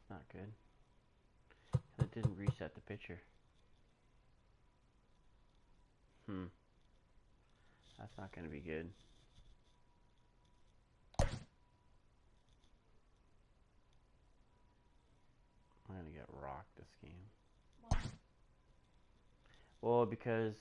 Not good. It didn't reset the pitcher. That's not going to be good. I'm going to get rocked this game. Why? Well, because...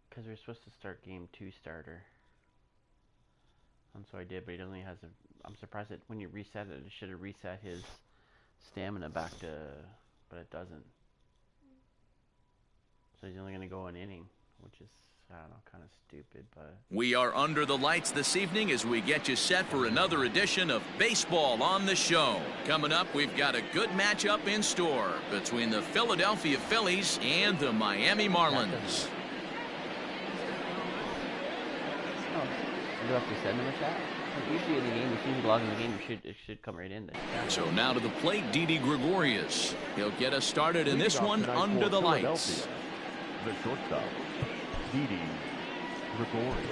Because we're supposed to start game 2 starter. And so I did, but he only has a... I'm surprised that when you reset it, it should have reset his stamina back to... But it doesn't. So he's only going to go an inning, which is, I don't know, kind of stupid, but... We are under the lights this evening as we get you set for another edition of Baseball on the Show. Coming up, we've got a good matchup in store between the Philadelphia Phillies and the Miami Marlins. Do you have to send him a chat? Usually in the game, as soon as you log in the game, it should come right in there. So now to the plate, Didi Gregorius. He'll get us started in this one under the lights. The shortstop, Didi Gregorius.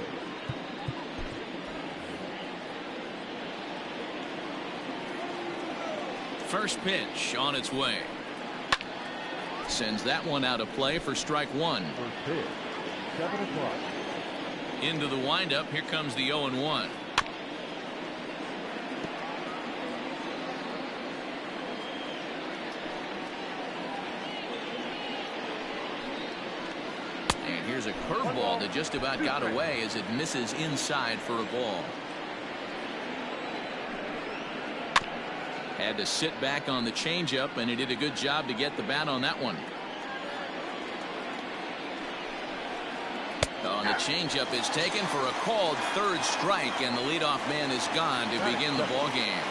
First pitch on its way. Sends that one out of play for strike one. First pitch, 7 o'clock. Into the windup. Here comes the 0-1. And here's a curveball that just about got away as it misses inside for a ball. Had to sit back on the changeup, and he did a good job to get the bat on that one. On the changeup is taken for a called third strike, and the leadoff man is gone to begin the ball game.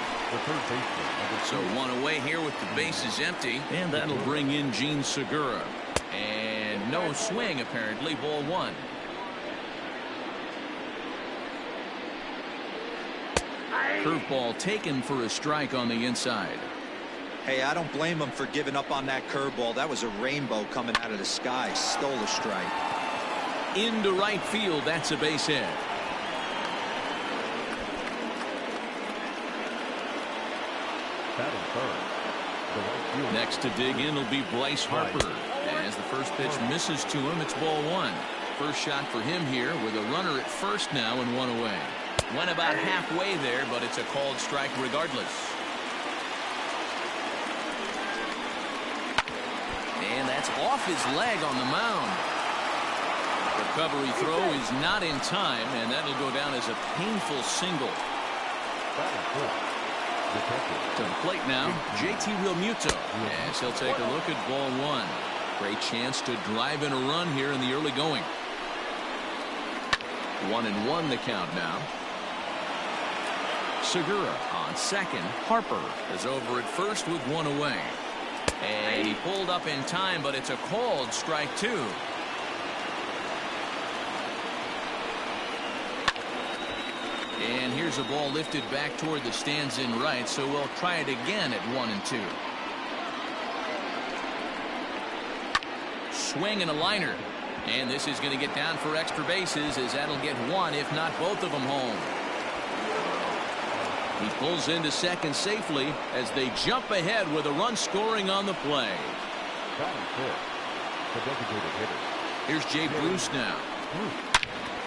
So one away here with the bases empty, and that'll bring in Gene Segura. And no swing apparently, ball one. Curveball taken for a strike on the inside. Hey, I don't blame him for giving up on that curveball. That was a rainbow coming out of the sky. Stole a strike. Into right field, that's a base hit. Next to dig in will be Bryce Harper. As the first pitch misses to him, it's ball one. First shot for him here with a runner at first now and one away. Went about halfway there, but it's a called strike regardless. And that's off his leg on the mound. Recovery throw is not in time, and that'll go down as a painful single. To the plate now, JT Realmuto, as he'll take a look at ball one. Great chance to drive in a run here in the early going. 1-1 the count now. Segura on second. Harper is over at first with one away. And he pulled up in time, but it's a called strike two. And here's a ball lifted back toward the stands in right, so we'll try it again at 1-2. Swing and a liner. And this is going to get down for extra bases, as that'll get one, if not both of them, home. He pulls into second safely as they jump ahead with a run scoring on the play. Here's Jay Bruce now.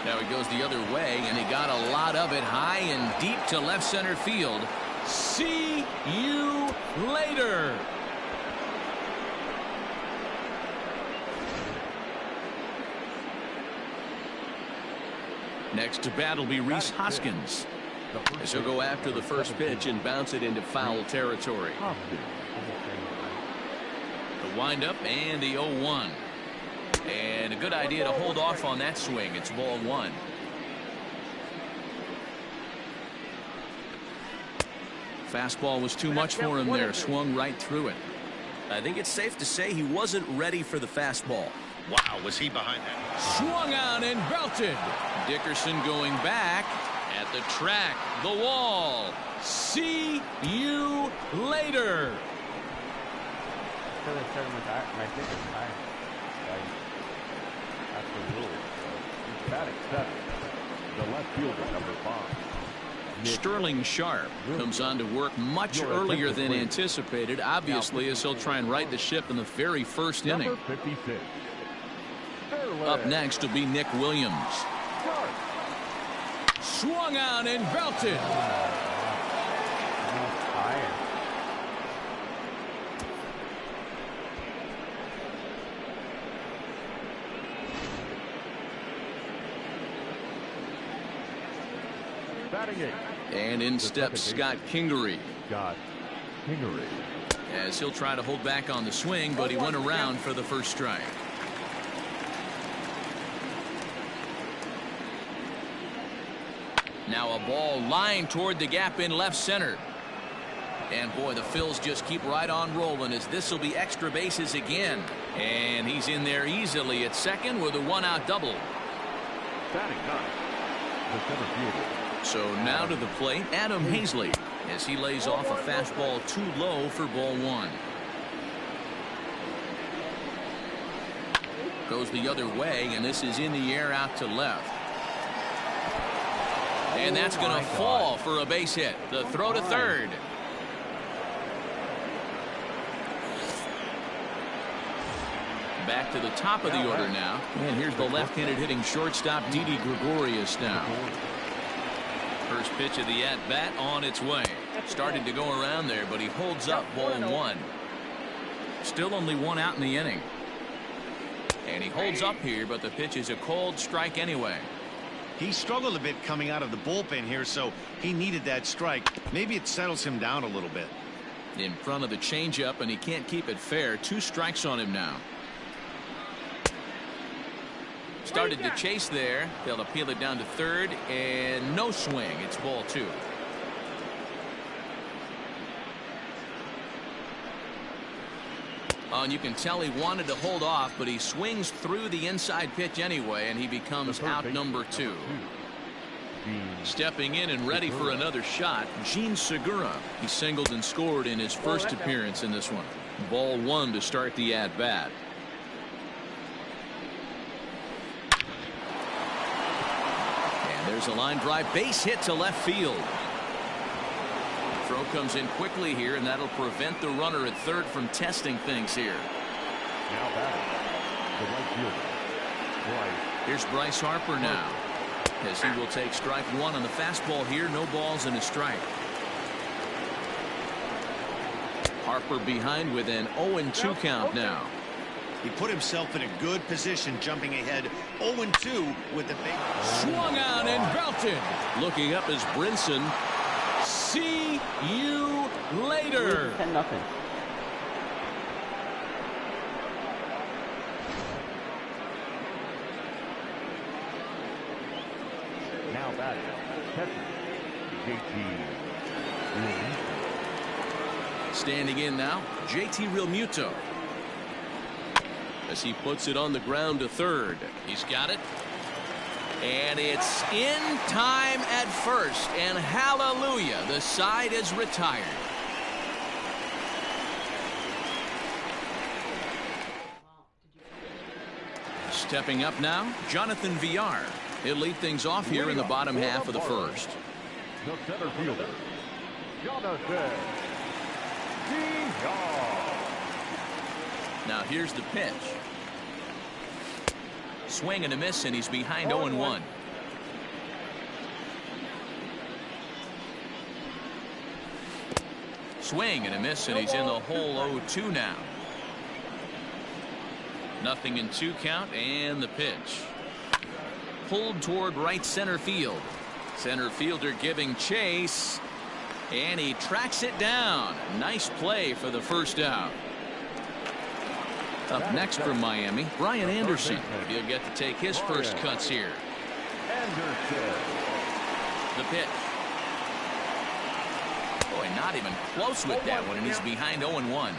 Now he goes the other way, and he got a lot of it high and deep to left center field. See you later. Next to bat will be Rhys Hoskins. As he'll go after the first pitch and bounce it into foul territory. The windup and the 0-1. And a good idea to hold off on that swing. It's ball one. Fastball was too much for him there. Swung right through it. I think it's safe to say he wasn't ready for the fastball. Wow, was he behind that? Swung on and belted. Dickerson going back at the track, the wall. See you later. because I started my pitch is high. Like, that's the rule. Batting seven, the left fielder, number 5. Sterling Sharp comes on to work much earlier than anticipated, obviously, as he'll try and right the ship in the very first inning. Number 56. Up next will be Nick Williams. Swung on and belted. Batting 8. And in steps Scott Kingery. Scott Kingery. As he'll try to hold back on the swing, but he went around for the first strike. Now a ball lined toward the gap in left center. And boy, the Phils just keep right on rolling as this will be extra bases again. And he's in there easily at second with a 1-out double. Batting 9. The center fielder. So now to the plate, Adam Hazley, as he lays off a fastball too low for ball 1. Goes the other way, and this is in the air out to left. And that's going to fall for a base hit. The throw to third. Back to the top of the order now. And here's the left-handed hitting shortstop, Didi Gregorius now. First pitch of the at-bat on its way. Starting to go around there, but he holds up ball 1. Still only 1 out in the inning. And he holds up here, but the pitch is a cold strike anyway. He struggled a bit coming out of the bullpen here, so he needed that strike. Maybe it settles him down a little bit. In front of the changeup, and he can't keep it fair. 2 strikes on him now. Started to chase there. They'll appeal it down to third, and no swing. It's ball 2. Oh, and you can tell he wanted to hold off, but he swings through the inside pitch anyway, and he becomes out number 2. Stepping in and ready for another shot, Gene Segura. He singled and scored in his first appearance in this one. Ball 1 to start the at-bat. There's a line drive base hit to left field. Throw comes in quickly here, and that'll prevent the runner at third from testing things here. Now batting the right fielder. Here's Bryce Harper now, as he will take strike 1 on the fastball here. No balls and a strike. Harper behind with an 0-2 count now. He put himself in a good position, jumping ahead 0-2 with the big. Swung on and belted. Looking up is Brinson. See you later. 10-0. Now batting catcher, JT. Standing in now, JT Realmuto. As he puts it on the ground to third. He's got it. And it's in time at first. And hallelujah, the side is retired. Stepping up now, Jonathan Villar. He'll lead things off here in the bottom half of the first. The center fielder, Jonathan Villar. Now here's the pitch. Swing and a miss, and he's behind 0-1. Swing and a miss, and he's in the hole 0-2 now. 0-2 count, and the pitch. Pulled toward right center field. Center fielder giving chase, and he tracks it down. Nice play for the first out. Up next from Miami, Brian Anderson. He'll get to take his first cuts here. The pitch. Boy, not even close with that one, and he's behind 0-1.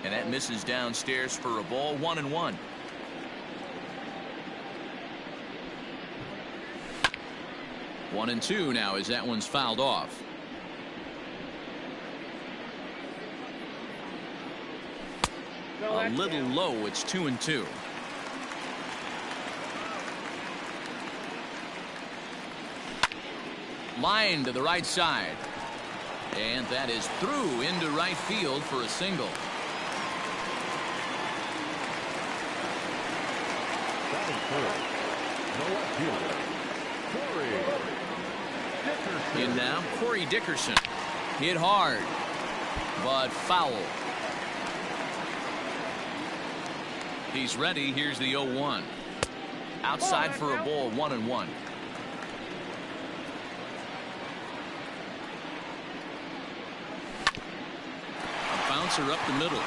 And that misses downstairs for a ball. 1-1. One and two now as that one's fouled off. A little low. It's 2-2. Line to the right side. And that is through into right field for a single. In now, Corey Dickerson. Hit hard, but foul. He's ready. Here's the 0-1. Outside for a ball, 1-1. A bouncer up the middle.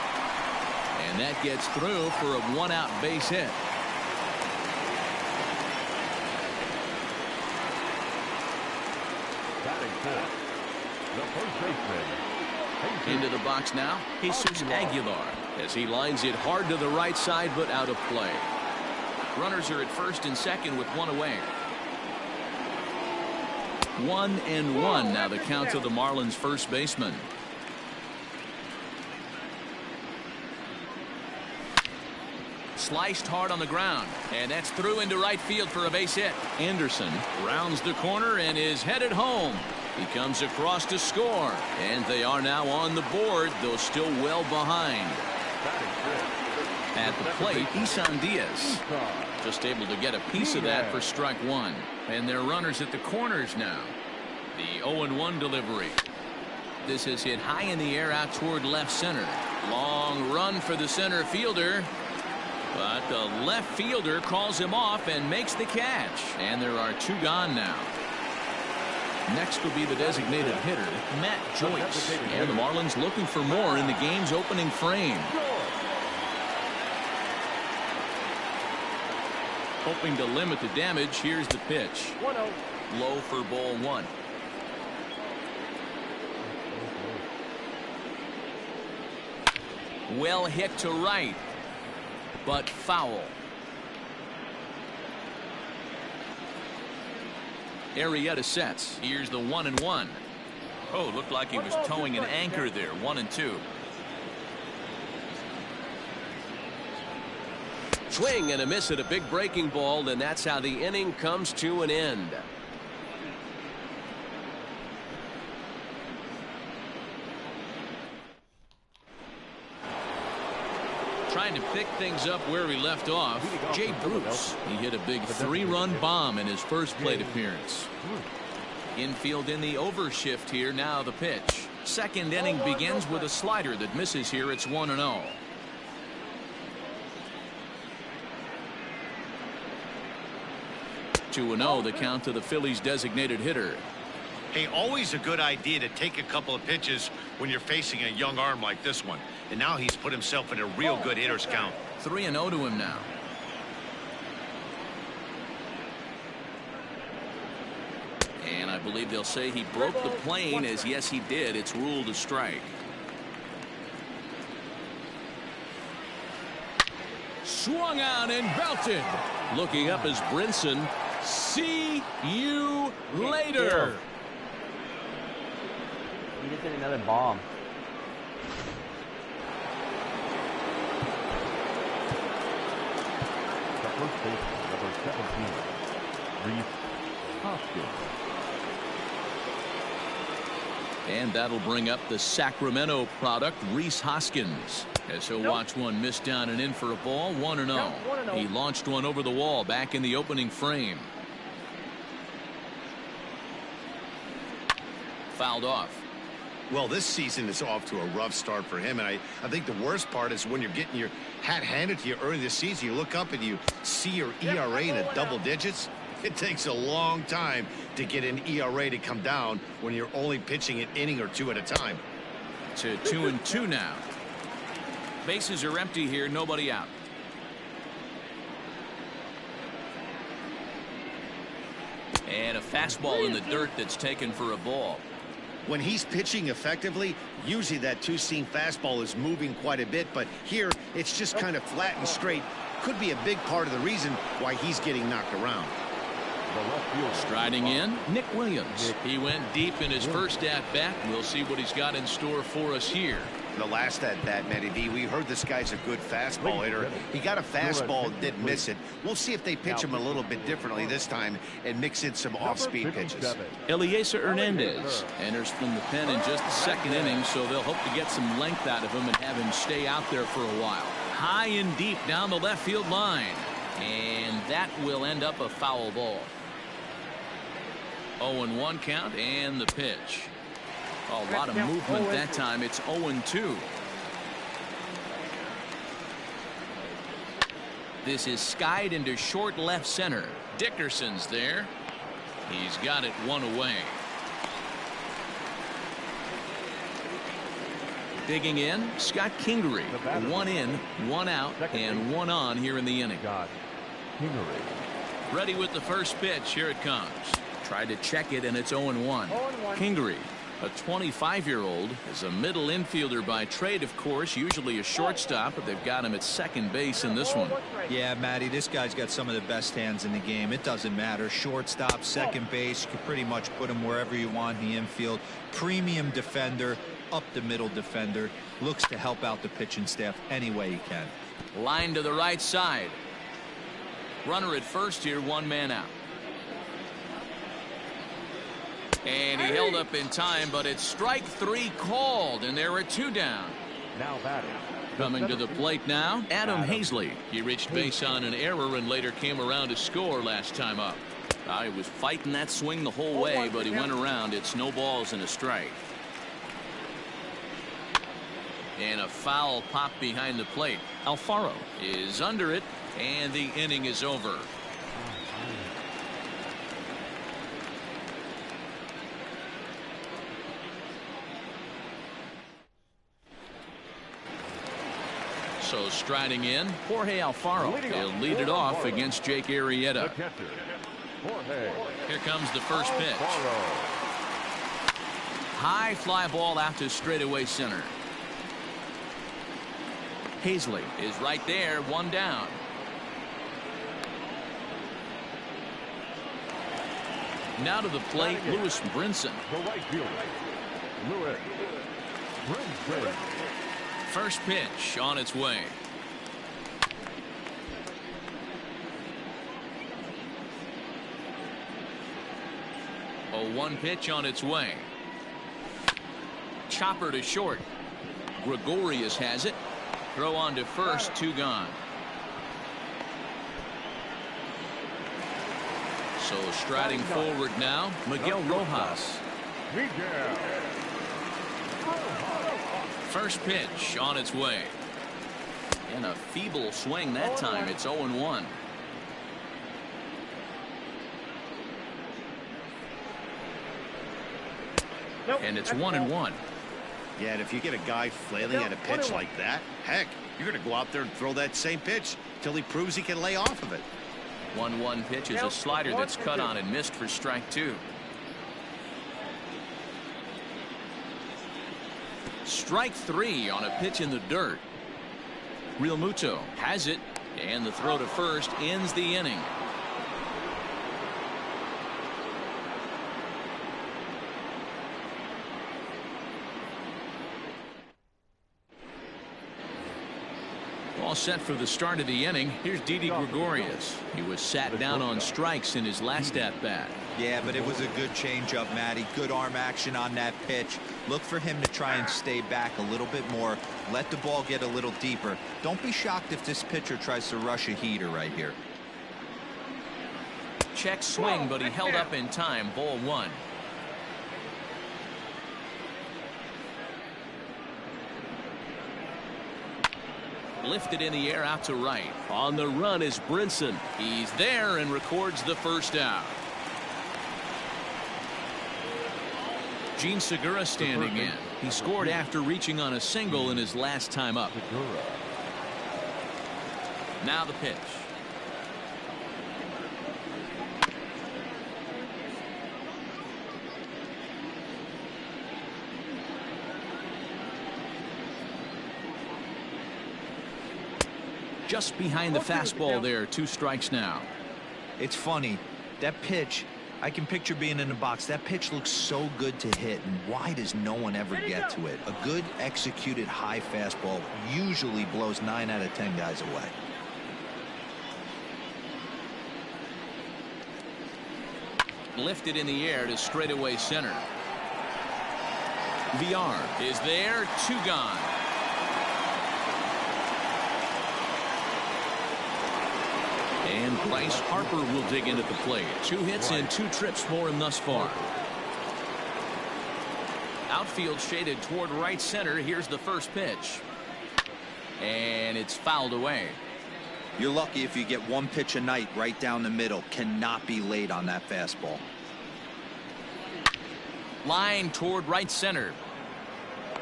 And that gets through for a 1-out base hit. The first baseman. Into the box now, Jesus Aguilar, as he lines it hard to the right side, but out of play. Runners are at first and second with one away. 1-1 now the count to the Marlins first baseman. Sliced hard on the ground, and that's through into right field for a base hit. Anderson rounds the corner and is headed home. He comes across to score, and they are now on the board, though still well behind. At the plate, Isan Diaz just able to get a piece of that for strike one. And their runners at the corners now. The 0-1 delivery. This is hit high in the air out toward left center. Long run for the center fielder. But the left fielder calls him off and makes the catch. And there are two gone now. Next will be the designated hitter, Matt Joyce. And the Marlins looking for more in the game's opening frame. Hoping to limit the damage. Here's the pitch. Low for ball one. Well hit to right, but foul. Arrieta sets. Here's the 1-1. Oh, looked like he was towing an anchor there. 1-2. Swing and a miss at a big breaking ball, and that's how the inning comes to an end. Trying to pick things up where he left off, Jay Bruce. He hit a big 3-run bomb in his first plate appearance. Infield in the overshift here. Now the pitch. Second inning begins with a slider that misses here. It's 1-0. The count to the Phillies designated hitter. Hey, always a good idea to take a couple of pitches when you're facing a young arm like this one. And now he's put himself in a real good hitter's count. 3-0 to him now. And I believe they'll say he broke the plane, as yes he did. It's ruled a strike. Swung out and belted. Looking up is Brinson. See you later. He just hit another bomb. The first baseman, number 17, Reese Hoskins. And that'll bring up the Sacramento product, Reese Hoskins, as he'll watch one miss down and in for a ball. 1-0. He launched one over the wall back in the opening frame. Fouled off. Well, this season is off to a rough start for him, and I think the worst part is when you're getting your hat handed to you early this season. You look up and you see your ERA in the double digits. It takes a long time to get an ERA to come down when you're only pitching an inning or two at a time. To 2-2 now. Bases are empty here. Nobody out. And a fastball in the dirt that's taken for a ball. When he's pitching effectively, usually that two-seam fastball is moving quite a bit, but here it's just kind of flat and straight. Could be a big part of the reason why he's getting knocked around. Striding in, Nick Williams. He went deep in his first at bat. We'll see what he's got in store for us here. The last at bat, Matty V, we heard this guy's a good fastball hitter. He got a fastball and didn't miss it. We'll see if they pitch him a little bit differently this time and mix in some off-speed pitches. Eliezer Hernandez enters from the pen in just the second inning, so they'll hope to get some length out of him and have him stay out there for a while. High and deep down the left field line, and that will end up a foul ball. 0-1 count, and the pitch. A lot of movement that time. It's 0-2. This is skied into short left center. Dickerson's there. He's got it one away. Digging in, Scott Kingery. One in, one out, and one on here in the inning. Ready with the first pitch. Here it comes. Tried to check it, and it's 0-1. Kingery, a 25-year-old, is a middle infielder by trade, of course, usually a shortstop, but they've got him at second base in this one. Yeah, Matty, this guy's got some of the best hands in the game. It doesn't matter. Shortstop, second base, you can pretty much put him wherever you want in the infield. Premium defender, up the middle defender, looks to help out the pitching staff any way he can. Line to the right side. Runner at first here, one man out. And he held up in time, but it's strike three called, and there are two down. Now batting. Coming to the plate now, Adam Hazley. He reached base on an error and later came around to score last time up. He was fighting that swing the whole way, but he went around. It's no balls and a strike. And a foul pop behind the plate. Alfaro is under it, and the inning is over. So striding in, Jorge Alfaro. He'll lead it off against Jake Arrieta. Here comes the first pitch. High fly ball out to straightaway center. Hazley is right there, one down. Now to the plate, Lewis Brinson. The right fielder, Lewis Brinson. First pitch on its way. A 1 pitch on its way. Chopper to short. Gregorius has it. Throw on to first, two gone. So striding forward now, Miguel Rojas. First pitch on its way. And a feeble swing that time. It's 0-1. And it's 1-1. Yeah, and if you get a guy flailing at a pitch like that, heck, you're going to go out there and throw that same pitch till he proves he can lay off of it. 1-1 pitch is a slider that's cut on and missed for strike two. Strike three on a pitch in the dirt. Real Muto has it, and the throw to first ends the inning. All set for the start of the inning. Here's Didi Gregorius. He was sat down on strikes in his last at-bat. Yeah, but it was a good changeup, Matty. Good arm action on that pitch. Look for him to try and stay back a little bit more. Let the ball get a little deeper. Don't be shocked if this pitcher tries to rush a heater right here. Check swing, but he held up in time. Ball one. Lifted in the air out to right. On the run is Brinson. He's there and records the first out. Gene Segura standing in. He scored after reaching on a single in his last time up. Now the pitch. Just behind the fastball there. 2 strikes now. It's funny. That pitch I can picture being in the box. That pitch looks so good to hit, and why does no one ever get to it? A good executed high fastball usually blows 9 out of 10 guys away. Lifted in the air to straightaway center. VR is there, 2 gone. And Bryce Harper will dig in at the plate. 2 hits and 2 trips for him thus far. Outfield shaded toward right center. Here's the first pitch. And it's fouled away. You're lucky if you get 1 pitch a night right down the middle. Cannot be late on that fastball. Line toward right center.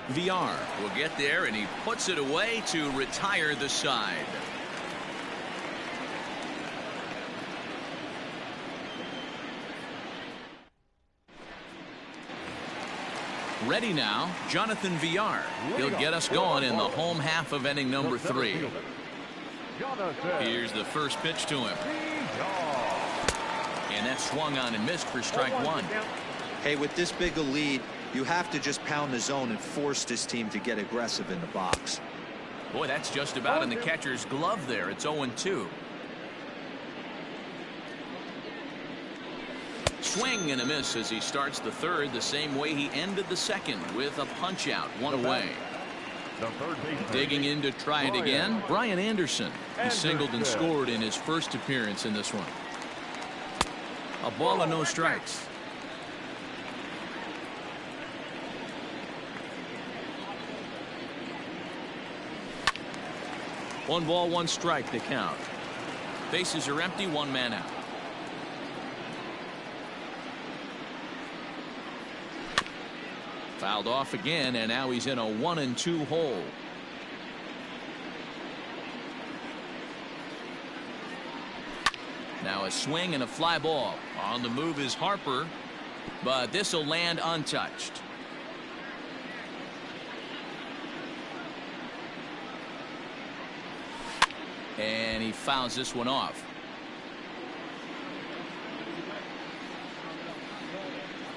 VR will get there, and he puts it away to retire the side. Ready now, Jonathan VR. He'll get us going in the home half of inning number 3. Here's the first pitch to him. And that's swung on and missed for strike 1. Hey, with this big a lead, you have to just pound the zone and force this team to get aggressive in the box. Boy, that's just about in the catcher's glove there. It's 0-2. Swing and a miss as he starts the third the same way he ended the second, with a punch out, 1 away. Digging in to try it again, Brian Anderson. He singled and scored in his first appearance in this one. A ball and no strikes. One ball, 1 strike to count. Bases are empty, 1 man out. Fouled off again, and now he's in a 1-2 hole. Now a swing and a fly ball. On the move is Harper, but this will land untouched. And he fouls this one off.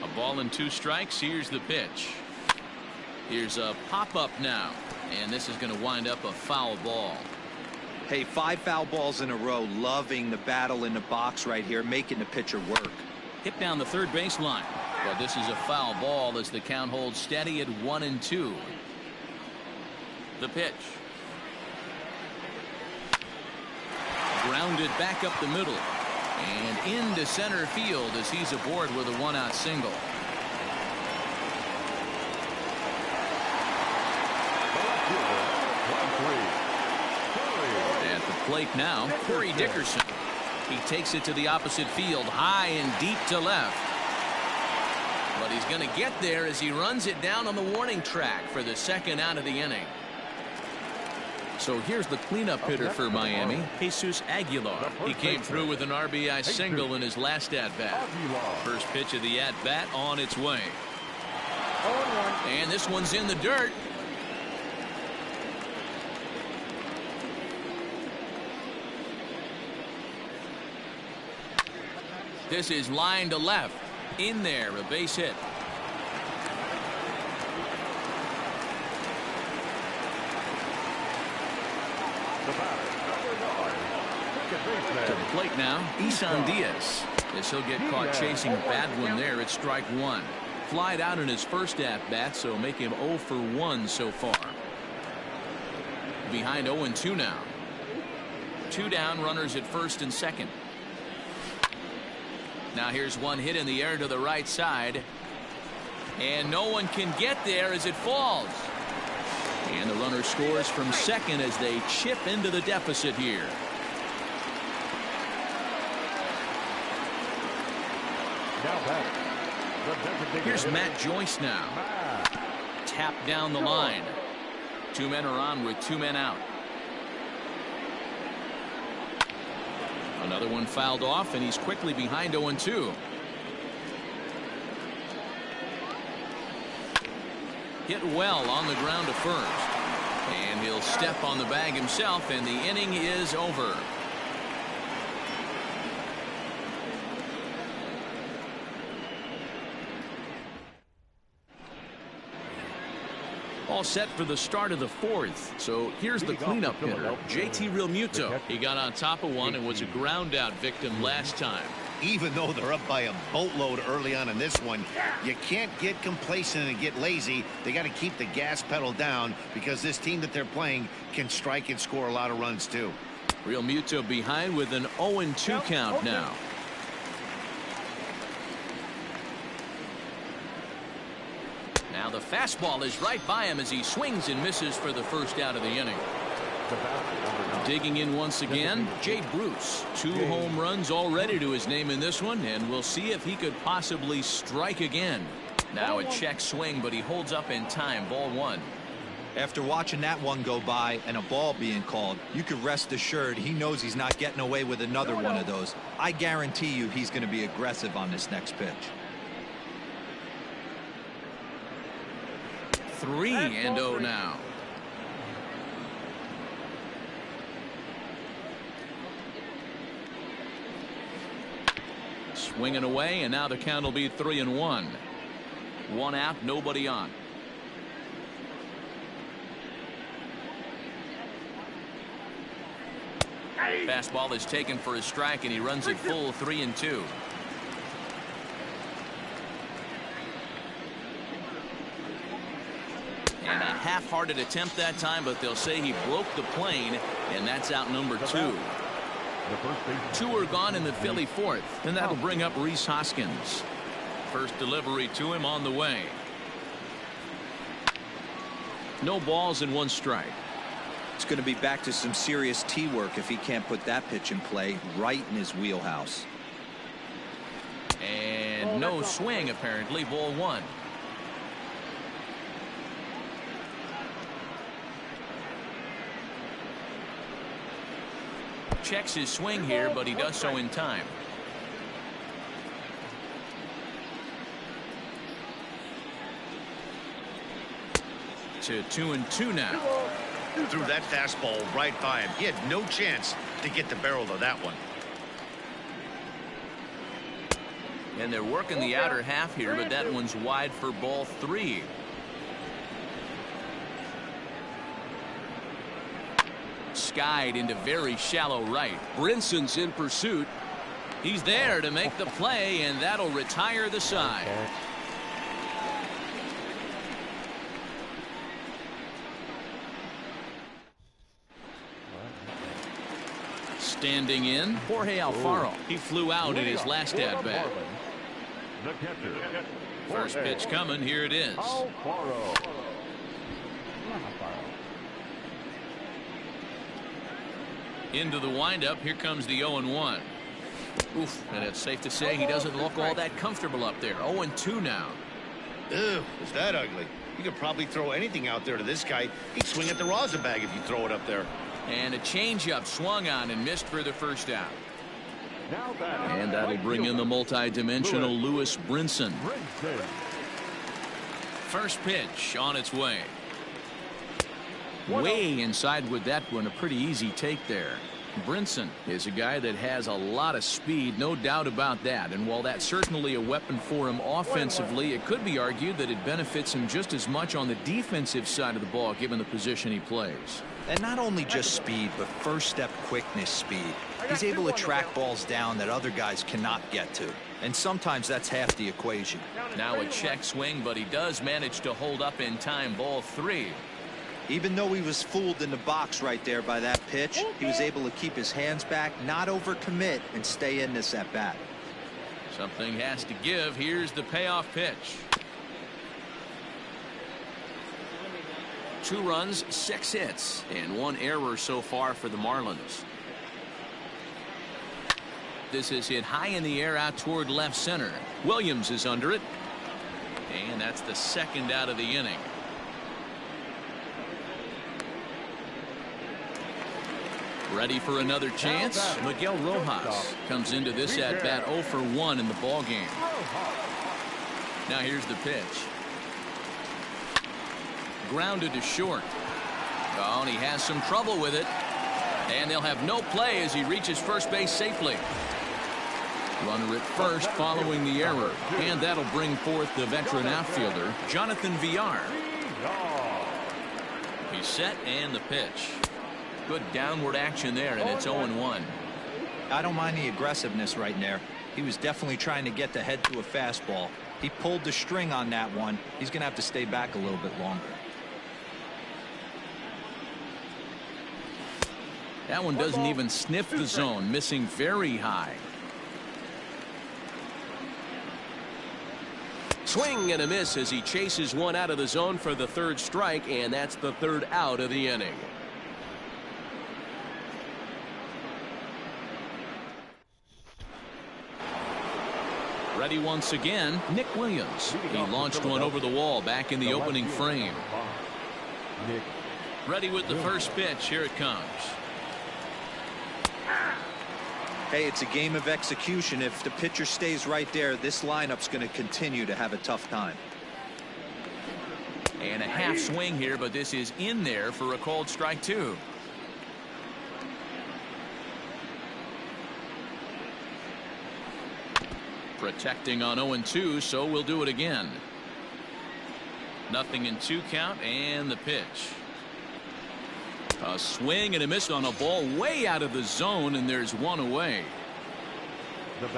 A ball and 2 strikes. Here's the pitch. Here's a pop-up now, and this is going to wind up a foul ball. Hey, 5 foul balls in a row. Loving the battle in the box right here, making the pitcher work. Hit down the third baseline, but this is a foul ball as the count holds steady at 1-2. The pitch. Grounded back up the middle and into center field as he's aboard with a 1-out single. At the plate now, Corey Dickerson. He takes it to the opposite field, high and deep to left. But he's going to get there as he runs it down on the warning track for the 2nd out of the inning. So here's the cleanup hitter for Miami, Jesus Aguilar. He came through with an RBI single in his last at-bat. First pitch of the at-bat on its way. And this one's in the dirt. This is line to left. In there, a base hit. To the plate now, Isan Diaz. As he'll get caught chasing a bad one there at strike 1. Flied out in his first at-bat, so make him 0 for 1 so far. Behind 0-2 now. 2 down, runners at first and second. Now here's one hit in the air to the right side. And no one can get there as it falls. And the runner scores from second as they chip into the deficit here. Here's Matt Joyce now. Tapped down the line. 2 men are on with 2 men out. Another one fouled off, and he's quickly behind 0-2. Hit well on the ground to first. And he'll step on the bag himself, and the inning is over. All set for the start of the fourth. So here's the cleanup hitter, JT Realmuto. He got on top of one and was a ground out victim last time. Even though they're up by a boatload early on in this one, you can't get complacent and get lazy. They got to keep the gas pedal down because this team that they're playing can strike and score a lot of runs too. Realmuto behind with an 0-2 count now. Now the fastball is right by him as he swings and misses for the first out of the inning. Digging in once again, Jay Bruce. 2 home runs already to his name in this one, and we'll see if he could possibly strike again. Now a check swing, but he holds up in time. Ball 1. After watching that one go by and a ball being called, you can rest assured he knows he's not getting away with another one of those. I guarantee you he's going to be aggressive on this next pitch. 3-0 now. Swinging away, and now the count will be 3-1. 1 out, nobody on. Fastball is taken for a strike, and he runs it full 3-2. And a half-hearted attempt that time, but they'll say he broke the plane, and that's out number 2. 2 are gone in the Philly fourth, and that'll bring up Rhys Hoskins. First delivery to him on the way. No balls and 1 strike. It's going to be back to some serious tee work if he can't put that pitch in play right in his wheelhouse. And no swing, apparently. Ball 1. Checks his swing here, but he does so in time. To 2-2 now. Threw that fastball right by him. He had no chance to get the barrel of that one. And they're working the outer half here, but that one's wide for ball 3. Skied into very shallow right. Brinson's in pursuit. He's there to make the play, and that'll retire the side. Standing in, Jorge Alfaro. He flew out in his last at-bat. First pitch coming. Here it is. Into the windup. Here comes the 0-1. Oof, and it's safe to say he doesn't look all that comfortable up there. 0-2 now. Ew, is that ugly? You could probably throw anything out there to this guy. He'd swing at the rosin bag if you throw it up there. And a changeup swung on and missed for the first out. And that'll bring in the multi-dimensional Lewis Brinson. First pitch on its way. Way inside with that one. A pretty easy take there. Brinson is a guy that has a lot of speed, no doubt about that. And while that's certainly a weapon for him offensively, it could be argued that it benefits him just as much on the defensive side of the ball, given the position he plays. And not only just speed, but first step quickness speed. He's able to track balls down that other guys cannot get to. And sometimes that's half the equation. Now a check swing, but he does manage to hold up in time. Ball 3. Even though he was fooled in the box right there by that pitch, he was able to keep his hands back, not overcommit, and stay in this at bat. Something has to give. Here's the payoff pitch. 2 runs, 6 hits, and 1 error so far for the Marlins. This is hit high in the air out toward left center. Williams is under it, and that's the second out of the inning. Ready for another chance? Miguel Rojas comes into this at-bat 0 for 1 in the ball game. Now here's the pitch. Grounded to short. Oh, and he has some trouble with it. And they'll have no play as he reaches first base safely. Runner at first following the error. And that'll bring forth the veteran outfielder, Jonathan Villar. He's set and the pitch. Good downward action there, and it's 0-1. I don't mind the aggressiveness right there. He was definitely trying to get the head to a fastball. He pulled the string on that one. He's going to have to stay back a little bit longer. That one doesn't even sniff the zone, missing very high. Swing and a miss as he chases one out of the zone for the third strike, and that's the third out of the inning. Ready once again, Nick Williams. He launched one over the wall back in the opening frame. Ready with the first pitch. Here it comes. Hey, it's a game of execution. If the pitcher stays right there, this lineup's going to continue to have a tough time. And a half swing here, but this is in there for a called strike 2. Protecting on 0-2, so we'll do it again. 0-2 count, and the pitch. A swing and a miss on a ball way out of the zone, and there's one away.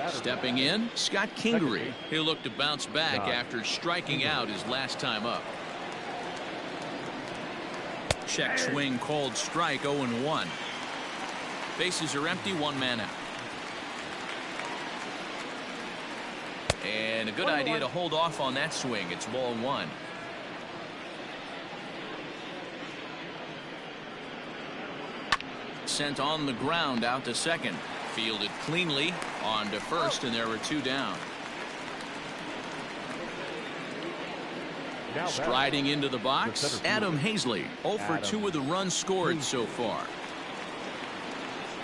Stepping in, Scott Kingery. He'll look to bounce back after striking out his last time up. Check swing called strike, 0-1. Bases are empty, one man out. And a good idea to hold off on that swing. It's ball 1. Sent on the ground out to second. Fielded cleanly on to first, and there were 2 down. Striding into the box, Adam Hazley. 0 for 2 with the runs scored so far.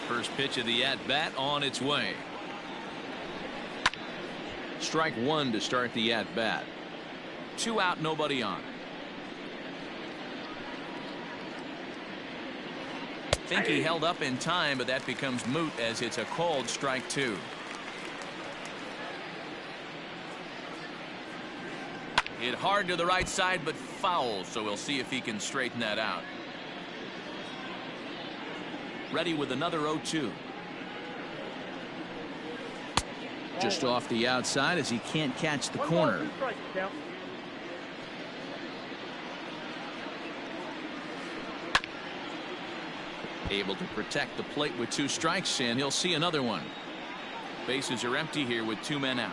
First pitch of the at-bat on its way. Strike 1 to start the at-bat. 2 out, nobody on. Think he held up in time, but that becomes moot as it's a called strike 2. Hit hard to the right side, but foul, so we'll see if he can straighten that out. Ready with another 0-2. Just off the outside as he can't catch the corner. Able to protect the plate with 2 strikes, and he'll see another one. Bases are empty here with 2 men out.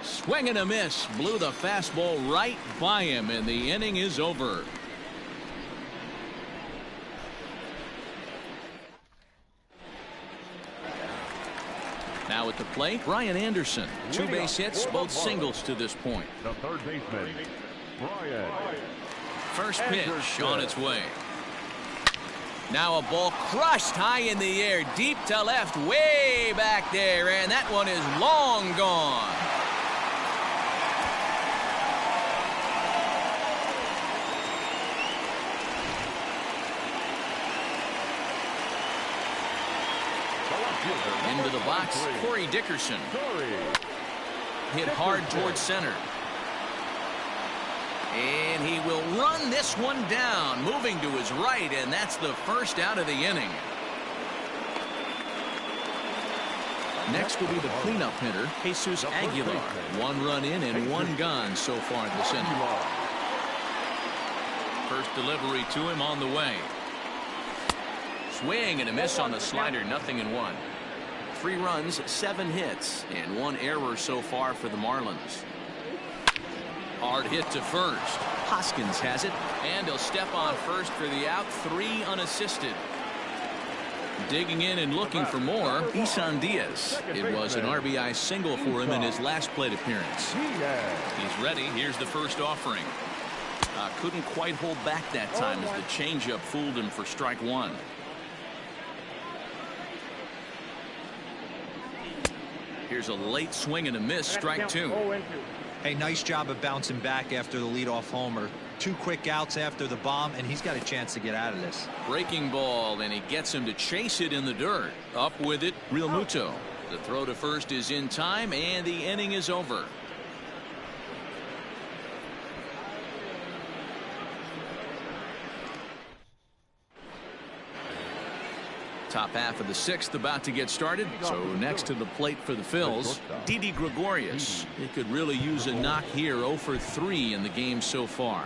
Swing and a miss. Blew the fastball right by him, and the inning is over. Now at the plate, Brian Anderson. 2 base hits, both singles to this point. The third baseman, Brian. First pitch on its way. Now a ball crushed high in the air, deep to left, way back there, and that one is long gone. Into the box, Corey Dickerson. Hit hard towards center. And he will run this one down, moving to his right, and that's the first out of the inning. Next will be the cleanup hitter, Jesus Aguilar. 1 run in and 1 gone so far this inning. First delivery to him on the way. Swing and a miss on the slider, 0-1. 3 runs, 7 hits, and 1 error so far for the Marlins. Hard hit to first. Hoskins has it, and he'll step on first for the out. 3 unassisted. Digging in and looking for more, Isan Diaz. It was an RBI single for him in his last plate appearance. He's ready. Here's the first offering. Couldn't quite hold back that time as the changeup fooled him for strike 1. Here's a late swing and a miss, strike 2. Hey, nice job of bouncing back after the leadoff homer. 2 quick outs after the bomb, and he's got a chance to get out of this. Breaking ball, and he gets him to chase it in the dirt. Up with it, Real Muto. The throw to first is in time, and the inning is over. Top half of the 6th about to get started. So next to the plate for the Phils, Didi Gregorius. He could really use a knock here. 0 for 3 in the game so far.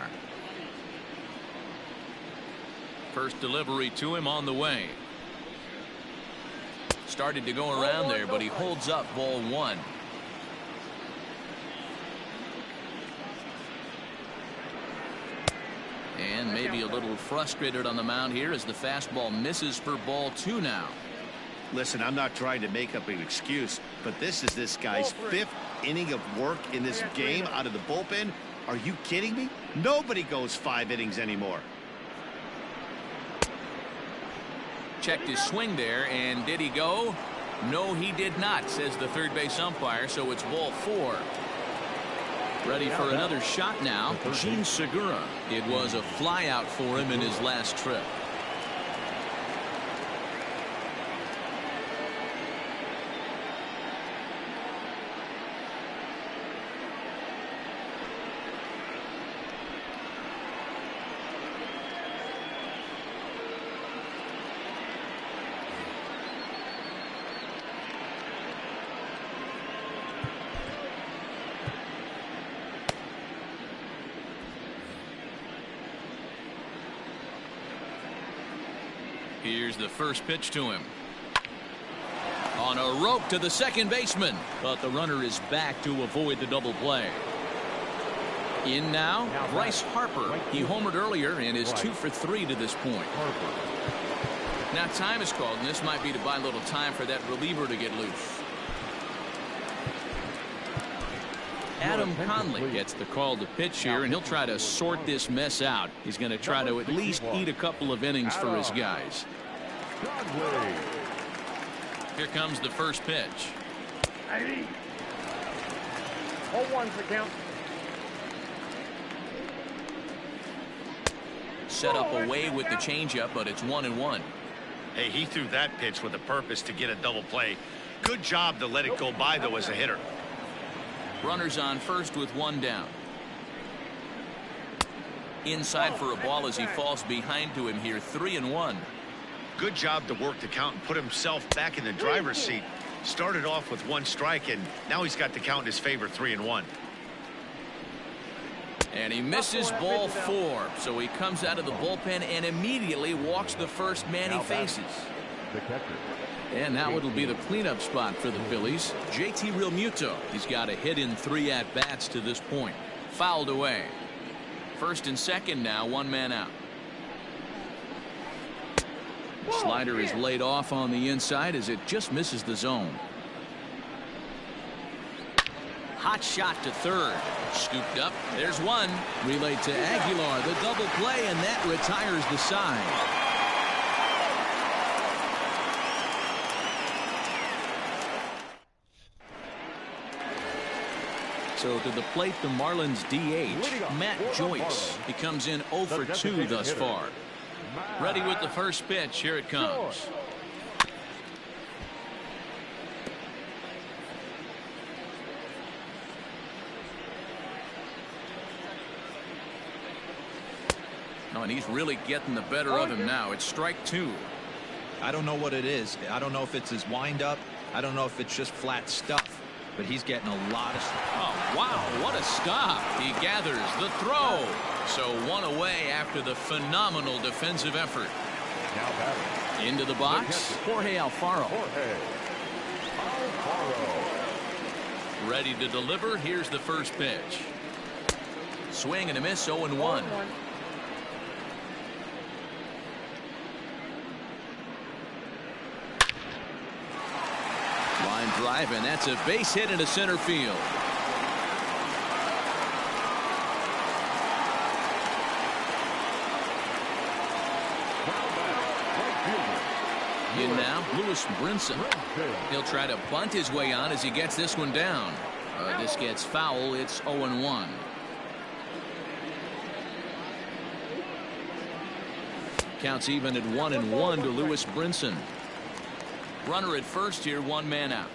First delivery to him on the way. Started to go around there, but he holds up ball 1. And maybe a little frustrated on the mound here as the fastball misses for ball 2 now. Listen, I'm not trying to make up an excuse, but this is this guy's 5th inning of work in this game out of the bullpen. Are you kidding me? Nobody goes 5 innings anymore. Checked his swing there, and did he go? No, he did not, says the third base umpire, so it's ball 4. Ready for another shot now, Gene Segura. It was a fly out for him in his last trip. Here's the first pitch to him. On a rope to the second baseman, but the runner is back to avoid the double play. In now, Bryce Harper. He homered earlier and is 2 for 3 to this point. Now time is called, and this might be to buy a little time for that reliever to get loose. Adam Conley gets the call to pitch here, and he'll try to sort this mess out. He's going to try to at least eat a couple of innings for his guys. Here comes the first pitch. 0-1's the count. Set up away with the changeup, but it's 1-1. Hey, he threw that pitch with a purpose to get a double play. Good job to let it go by, though, as a hitter. Runners on first with 1 down. Inside for a ball as he falls behind to him here. 3-1. Good job to work the count and put himself back in the driver's seat. Started off with 1 strike, and now he's got the count in his favor. 3-1. And he misses ball 4. So he comes out of the bullpen and immediately walks the first man he faces. The catcher. And now it'll be the cleanup spot for the Phillies. JT Realmuto. He's got a hit in 3 at-bats to this point. Fouled away. First and second now, 1 man out. The slider is laid off on the inside as it just misses the zone. Hot shot to third. Scooped up. There's one. Relayed to Aguilar. The double play, and that retires the side. So to the plate, the Marlins DH, Matt Joyce. He comes in 0 for 2 thus far. Ready with the first pitch. Here it comes. Oh, and he's really getting the better of him now. It's strike 2. I don't know what it is. I don't know if it's his windup. I don't know if it's just flat stuff. But he's getting a lot of stuff. Oh, wow, what a stop. He gathers the throw. So 1 away after the phenomenal defensive effort. Into the box, Jorge Alfaro. Ready to deliver. Here's the first pitch. Swing and a miss, 0-1. Line drive, and that's a base hit into center field. In now, Lewis Brinson. He'll try to bunt his way on as he gets this one down. This gets foul. It's 0-1. Counts even at 1-1 to Lewis Brinson. Runner at first here, 1 man out.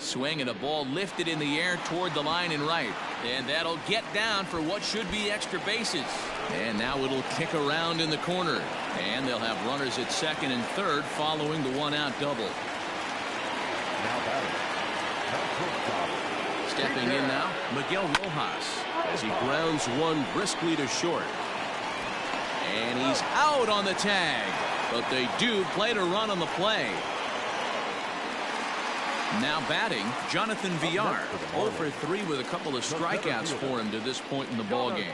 Swing and a ball lifted in the air toward the line and right. And that'll get down for what should be extra bases. And now it'll kick around in the corner. And they'll have runners at second and third following the one-out double. Now batting. Stepping in now, Miguel Rojas as he grounds one briskly to short. And he's out on the tag. But they do play to run on the play. Now batting, Jonathan Villar, 0 for 3 with a couple of strikeouts for him to this point in the ball game.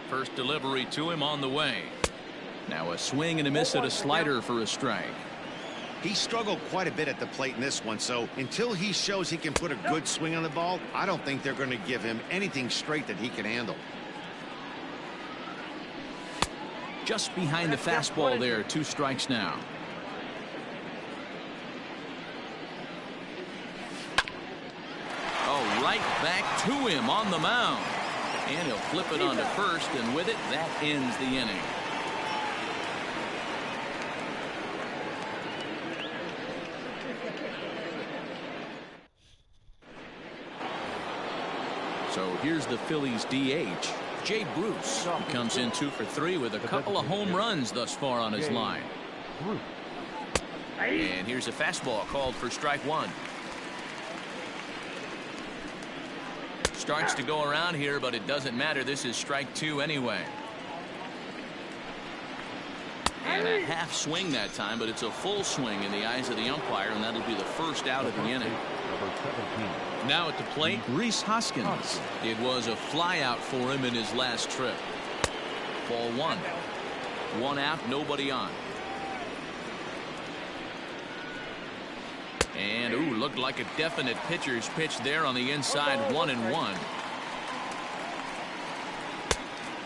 First delivery to him on the way. Now a swing and a miss at a slider for a strike. He struggled quite a bit at the plate in this one, so until he shows he can put a good swing on the ball, I don't think they're going to give him anything straight that he can handle. Just behind the fastball there, 2 strikes now. Oh, right back to him on the mound. And he'll flip it onto first, and with it, that ends the inning. So here's the Phillies DH, Jay Bruce. He comes in 2 for 3 with a couple of home runs thus far on his line. And here's a fastball called for strike 1. Starts to go around here, but it doesn't matter. This is strike 2 anyway. And a half swing that time, but it's a full swing in the eyes of the umpire, and that'll be the first out of the inning. Now at the plate, Rhys Hoskins. It was a flyout for him in his last trip. Ball 1. 1 out, nobody on. And ooh, looked like a definite pitcher's pitch there on the inside, 1-1.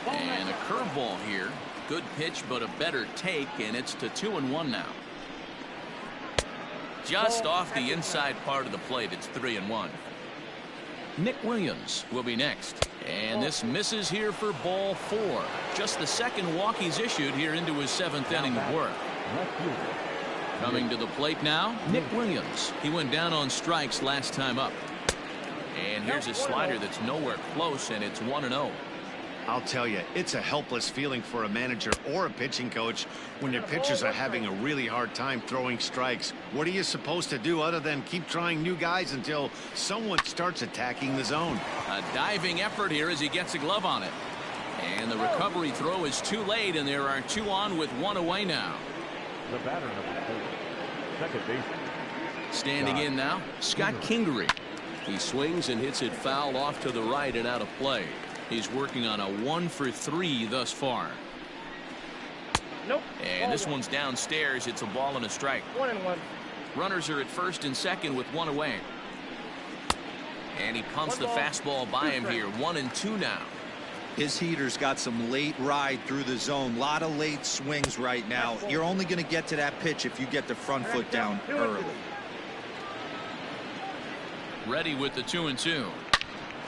And a curveball here. Good pitch, but a better take, and it's to 2-1 now. Just off the inside part of the plate, it's 3-1. Nick Williams will be next. And this misses here for ball 4. Just the second walk he's issued here into his 7th inning of work. Coming to the plate now, Nick Williams. He went down on strikes last time up. And here's a slider that's nowhere close, and it's 1-0. I'll tell you, it's a helpless feeling for a manager or a pitching coach when your pitchers are having a really hard time throwing strikes. What are you supposed to do other than keep trying new guys until someone starts attacking the zone? A diving effort here as he gets a glove on it. And the recovery throw is too late, and there are 2 on with 1 away now. The batter number 4, second baseman. Standing in now, Scott Kingery. He swings and hits it foul off to the right and out of play. He's working on a 1 for 3 thus far. Nope. And this one's downstairs. It's a ball and a strike. 1-1. Runners are at first and second with 1 away. And he pumps the fastball by him here. 1-2 now. His heater's got some late ride through the zone. A lot of late swings right now. You're only going to get to that pitch if you get the front foot down early. Ready with the 2-2.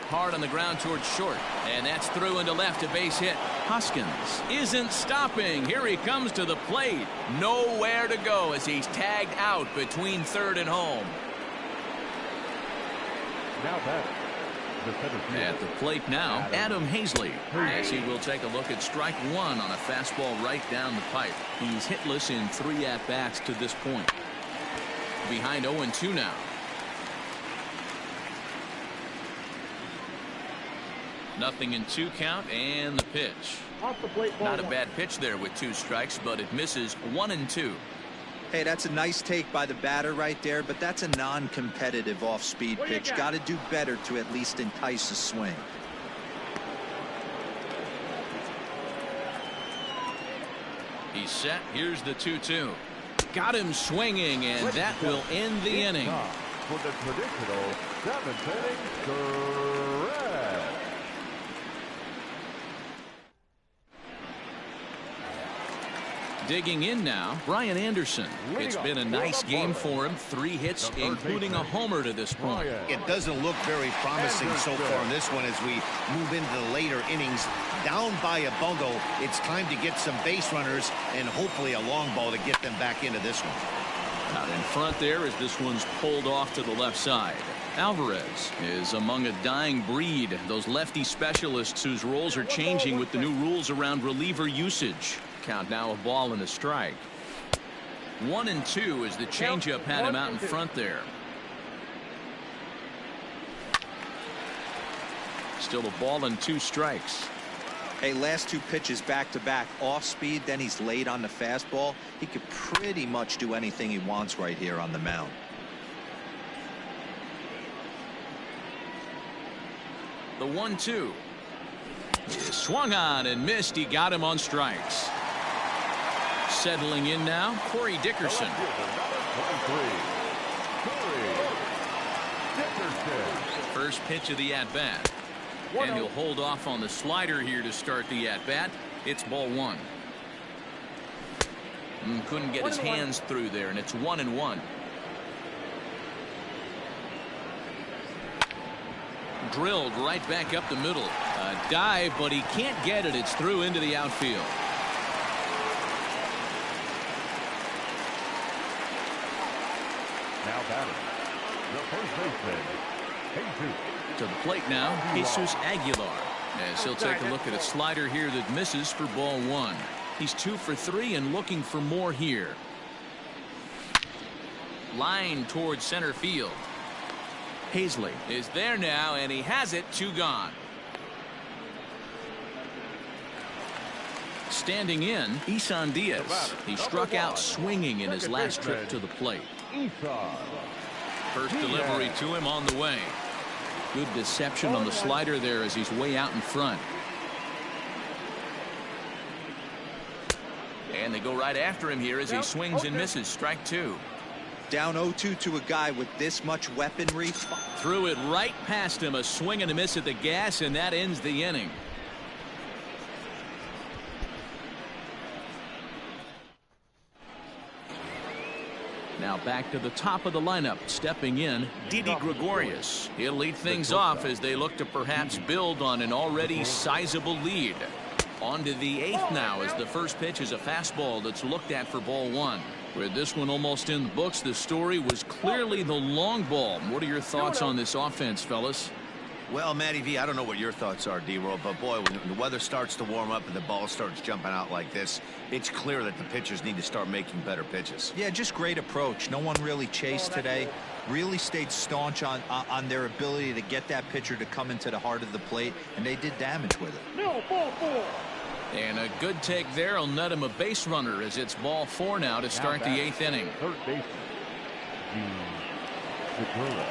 Hard on the ground towards short, and that's through into left, a base hit. Hoskins isn't stopping. Here he comes to the plate. Nowhere to go as he's tagged out between third and home. Now batting. At the plate now, Adam Hazley, as he will take a look at strike 1 on a fastball right down the pipe. He's hitless in 3 at-bats to this point. Behind 0-2 now. Nothing in 2 count, and the pitch. Off the plate, ball Not a 1. bad pitch there with 2 strikes, but it misses 1-2. Hey, that's a nice take by the batter right there, but that's a non-competitive off-speed pitch. Got to do better to at least entice a swing. He's set. Here's the 2-2. Got him swinging, and that will end the inning. For the traditional 7th inning, correct. Digging in now, Brian Anderson. It's been a nice game for him. 3 hits, including a homer to this point. It doesn't look very promising so far in this one as we move into the later innings. Down by a bungo, it's time to get some base runners and hopefully a long ball to get them back into this one. Out in front there as this one's pulled off to the left side. Alvarez is among a dying breed. Those lefty specialists whose roles are changing with the new rules around reliever usage. Count now a ball and a strike. 1-2 as the changeup had him out in front there. Still a ball and 2 strikes. Hey, last 2 pitches back to back off speed, then he's laid on the fastball. He could pretty much do anything he wants right here on the mound. The 1-2 is swung on and missed. He got him on strikes. Settling in now, Corey Dickerson. First pitch of the at-bat. And he'll hold off on the slider here to start the at-bat. It's ball 1. Couldn't get his hands through there, and it's 1-1. Drilled right back up the middle. A dive, but he can't get it. It's through into the outfield. Now batting, the first baseman, Jesus. To the plate now, Jesus Aguilar. As he'll take a look at a slider here that misses for ball 1. He's 2 for 3 and looking for more here. Line towards center field. Hazley is there now, and he has it. 2 gone. Standing in, Isan Diaz. He struck out swinging in his last trip to the plate. First delivery to him on the way. Good deception on the slider there as he's way out in front. And they go right after him here as he swings and misses. Strike 2. Down 0-2 to a guy with this much weaponry. Threw it right past him. A swing and a miss at the gas, and that ends the inning. Now back to the top of the lineup. Stepping in, Didi Gregorius. He'll lead things off as they look to perhaps build on an already sizable lead. On to the 8th now as the first pitch is a fastball that's looked at for ball 1. With this one almost in the books, the story was clearly the long ball. What are your thoughts on this offense, fellas? Well, Matty V, I don't know what your thoughts are, D-Roll, but boy, when the weather starts to warm up and the ball starts jumping out like this, it's clear that the pitchers need to start making better pitches. Yeah, just great approach. No one really chased today. Really stayed staunch on their ability to get that pitcher to come into the heart of the plate, and they did damage with it. No, ball 4. And a good take there will net him a base runner as it's ball 4 now to start the 8th inning. Third baseman, Segura.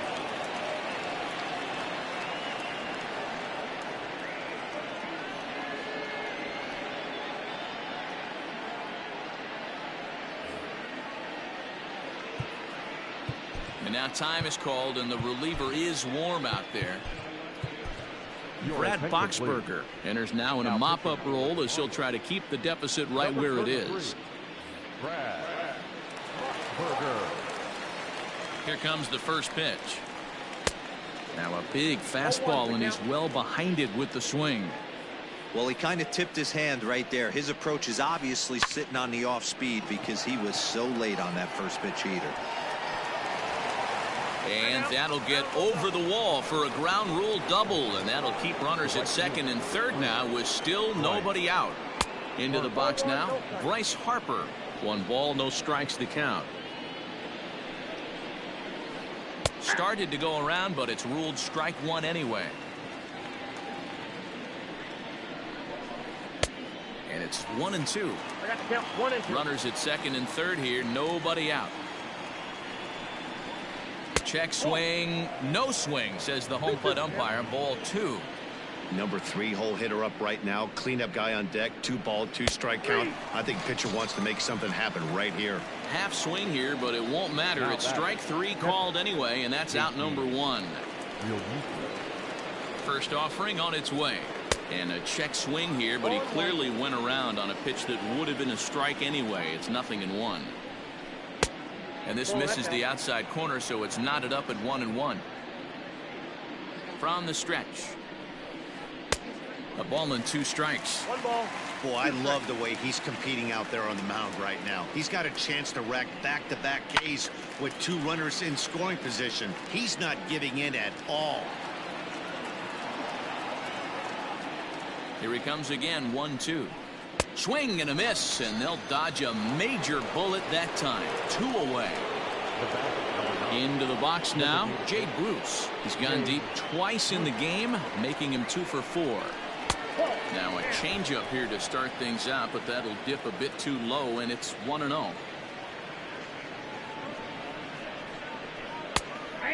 And now time is called, and the reliever is warm out there. Brad Boxberger enters now in a mop-up role as he'll try to keep the deficit right where it is. Brad Boxberger. Here comes the first pitch. Now a big fastball, and he's well behind it with the swing. Well, he kind of tipped his hand right there. His approach is obviously sitting on the off speed because he was so late on that first pitch heater. And that'll get over the wall for a ground rule double, and that'll keep runners at second and third now with still nobody out. Into the box now, Bryce Harper. 1 ball, no strikes to count. Started to go around, but it's ruled strike 1 anyway. And it's 1-2. I got to count 1 and 2. Runners at second and third here, nobody out. Check swing, no swing, says the home plate umpire. Ball 2. Number 3 hole hitter up right now. Cleanup guy on deck. 2 ball, 2 strike count. I think pitcher wants to make something happen right here. Half swing here, but it won't matter. It's strike 3 called anyway, and that's out number 1. First offering on its way. And a check swing here, but he clearly went around on a pitch that would have been a strike anyway. It's 0-1. And this misses the outside corner, so it's knotted up at 1-1. From the stretch. A ball and 2 strikes. 1 ball. Boy, I love the way he's competing out there on the mound right now. He's got a chance to rack back-to-back Ks with 2 runners in scoring position. He's not giving in at all. Here he comes again, 1-2. Swing and a miss, and they'll dodge a major bullet that time. 2 away. Into the box now, Jay Bruce. He's gone deep twice in the game, making him 2 for 4. Now a changeup here to start things out, but that'll dip a bit too low, and it's 1-0.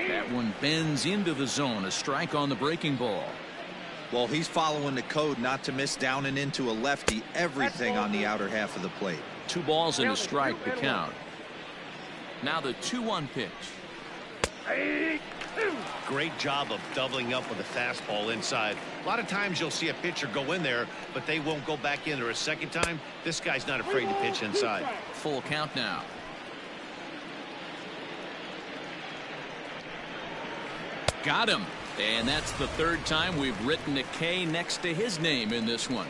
That one bends into the zone. A strike on the breaking ball. Well, he's following the code not to miss down and into a lefty. Everything on the outer half of the plate. 2 balls and a strike to count. Now the 2-1 pitch. Great job of doubling up with a fastball inside. A lot of times you'll see a pitcher go in there, but they won't go back in there a second time. This guy's not afraid to pitch inside. Full count now. Got him. And that's the 3rd time we've written a K next to his name in this one.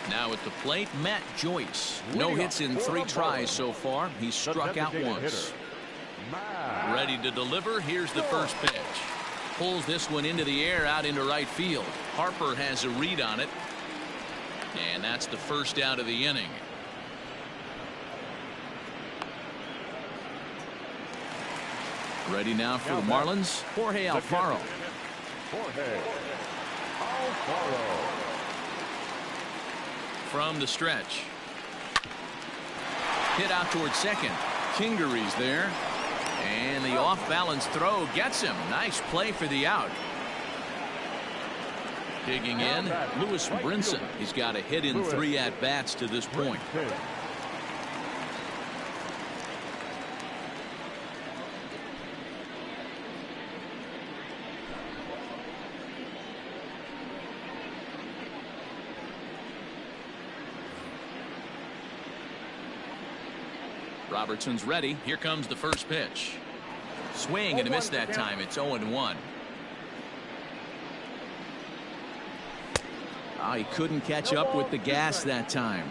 Now at the plate, Matt Joyce. No hits in 3 tries so far. He's struck out once. Ready to deliver. Here's the first pitch. Pulls this one into the air out into right field. Harper has a read on it. And that's the first out of the inning. Ready now for the Marlins, Jorge Alfaro. From the stretch. Hit out towards second. Kingery's there. And the off-balance throw gets him. Nice play for the out. Digging in, Lewis Brinson. He's got a hit in 3 at-bats to this point. Robertson's ready. Here comes the first pitch. Swing and a miss that time. It's 0-1. He couldn't catch up with the gas that time.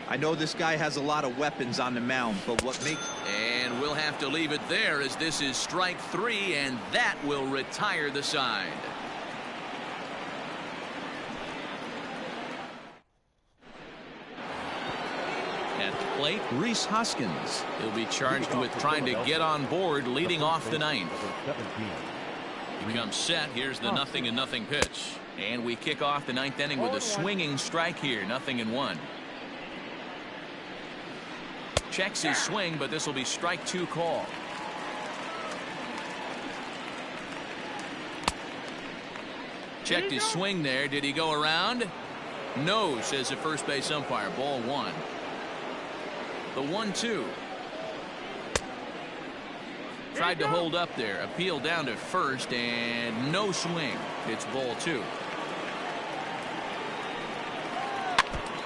I know this guy has a lot of weapons on the mound, but what makes... And we'll have to leave it there as this is strike 3, and that will retire the side. At the plate, Rhys Hoskins. He'll be charged with trying to get on board leading off the 9th. He comes set. Here's the 0-0 pitch. And we kick off the 9th inning with a swinging strike here. 0-1. Checks his swing, but this will be strike 2 call. Checked his swing there. Did he go around? No, says the first base umpire. Ball 1. The 1-2. Tried to hold up there. Appeal down to first, and no swing. It's ball 2.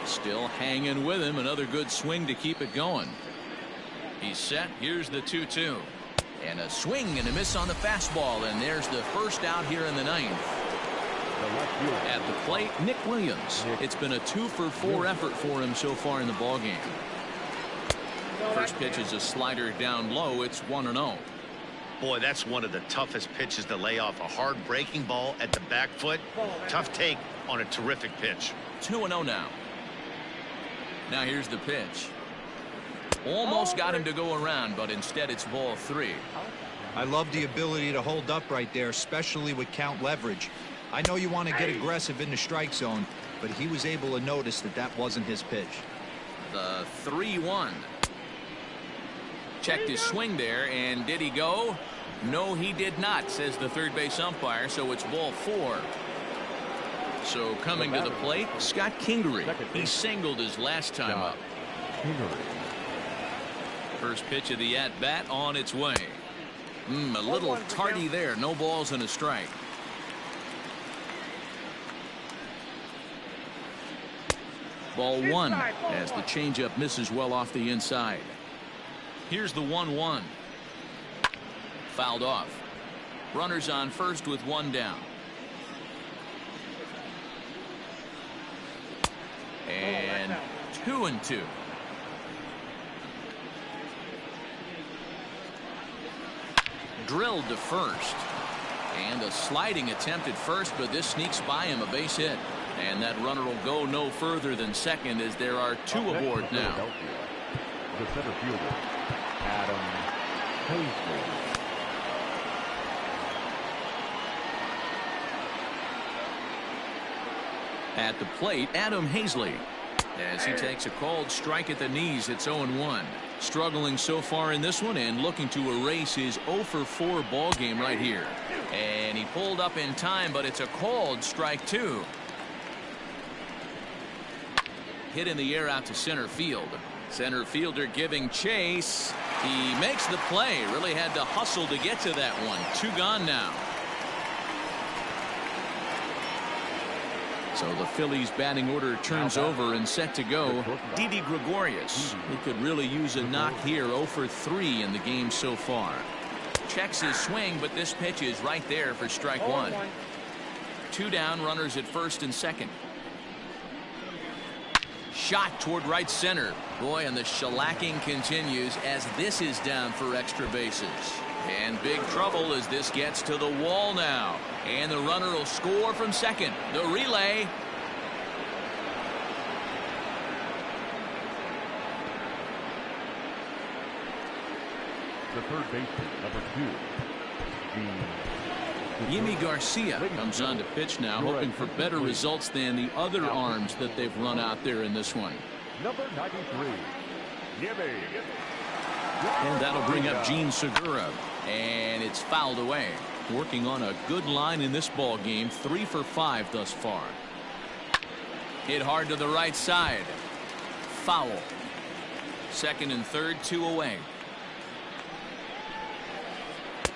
Still hanging with him. Another good swing to keep it going. He's set. Here's the 2-2. And a swing and a miss on the fastball, and there's the first out here in the 9th. At the plate, Nick Williams. It's been a 2 for 4 effort for him so far in the ballgame. First pitch is a slider down low. It's 1-0. Boy, that's one of the toughest pitches to lay off. A hard breaking ball at the back foot. Tough take on a terrific pitch. 2-0 now. Now here's the pitch. Almost got him to go around, but instead it's ball 3. I love the ability to hold up right there, especially with count leverage. I know you want to get aggressive in the strike zone, but he was able to notice that that wasn't his pitch. The 3-1. Checked his swing there, and did he go? No, he did not, says the third base umpire, so it's ball 4. So coming to the plate, Scott Kingery. He singled his last time up. First pitch of the at-bat on its way. A little tardy there. No balls and a strike. Ball one as the changeup misses well off the inside. Here's the 1-1. Fouled off. Runners on first with one down. And 2-2. Drilled to first. And a sliding attempt at first, but this sneaks by him, a base hit. And that runner will go no further than second as there are two aboard now. The center fielder, Adam Hazley. At the plate, Adam Hazley. As he takes a called strike at the knees, it's 0-1. Struggling so far in this one and looking to erase his 0-for-4 ball game right here. And he pulled up in time, but it's a called strike 2. Hit in the air out to center field. Center fielder giving chase. He makes the play. Really had to hustle to get to that one. 2 gone now. So the Phillies batting order turns over and set to go. Didi Gregorius. He could really use a knock here. 0-for-3 in the game so far. Checks his swing, but this pitch is right there for strike 1. 2 down, runners at first and second. Shot toward right center. Boy, and the shellacking continues as this is down for extra bases. And big trouble as this gets to the wall now. And the runner will score from second. The relay. The third baseman, number 2. Yimi Garcia comes on to pitch now, hoping for better results than the other arms that they've run out there in this one. Number 93, Yimi. And that'll bring up Gene Segura. And it's fouled away. Working on a good line in this ball game. 3 for 5 thus far. Hit hard to the right side. Foul. Second and third, 2 away.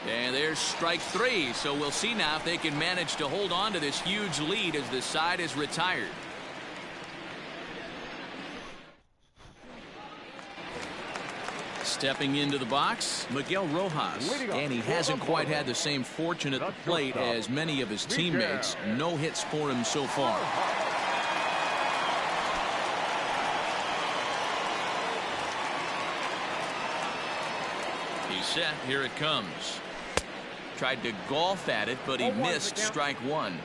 And there's strike 3. So we'll see now if they can manage to hold on to this huge lead as the side is retired. Stepping into the box, Miguel Rojas, and he hasn't quite had the same fortune at the plate as many of his teammates. No hits for him so far. He's set. Here it comes. Tried to golf at it, but he missed strike 1.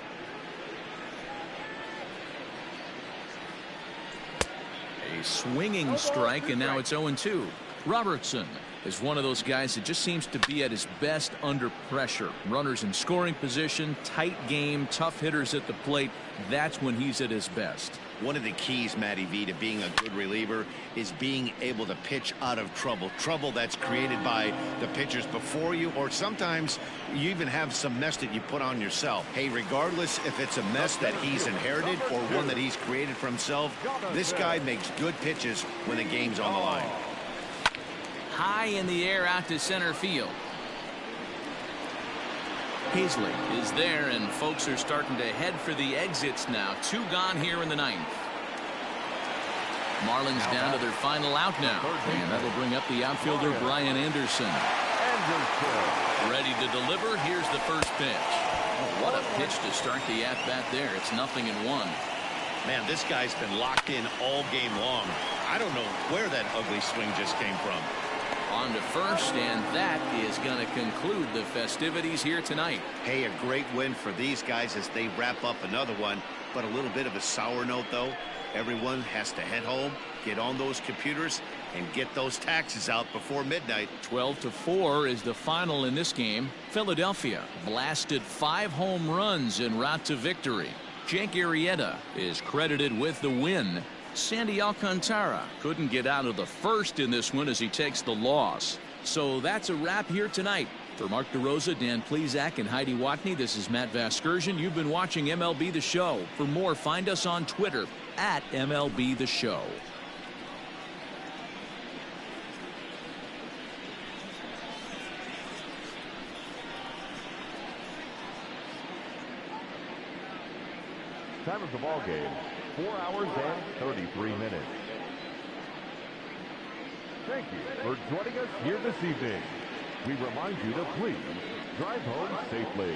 A swinging strike, and now it's 0-2. Robertson is one of those guys that just seems to be at his best under pressure. Runners in scoring position, tight game, tough hitters at the plate. That's when he's at his best. One of the keys, Matty V, to being a good reliever is being able to pitch out of trouble. Trouble that's created by the pitchers before you, or sometimes you even have some mess that you put on yourself. Hey, regardless if it's a mess that he's inherited or one that he's created for himself, this guy makes good pitches when the game's on the line. High in the air out to center field. Hazley is there, and folks are starting to head for the exits now. 2 gone here in the 9th. Marlins down to their final out now, and that'll bring up the outfielder Brian Anderson. Ready to deliver. Here's the first pitch. Oh, what a pitch to start the at-bat there. It's 0-1. Man, this guy's been locked in all game long. I don't know where that ugly swing just came from. On to first, and that is going to conclude the festivities here tonight. Hey, a great win for these guys as they wrap up another one, but a little bit of a sour note, though. Everyone has to head home, get on those computers, and get those taxes out before midnight. 12-4 is the final in this game. Philadelphia blasted 5 home runs en route to victory. Jake Arrieta is credited with the win. Sandy Alcantara couldn't get out of the first in this one as he takes the loss. So that's a wrap here tonight. For Mark DeRosa, Dan Plesac, and Heidi Watney, this is Matt Vasgersian. You've been watching MLB The Show. For more, find us on Twitter at MLB The Show. Time of the ball game, 4 hours and 33 minutes. Thank you for joining us here this evening. We remind you to please drive home safely.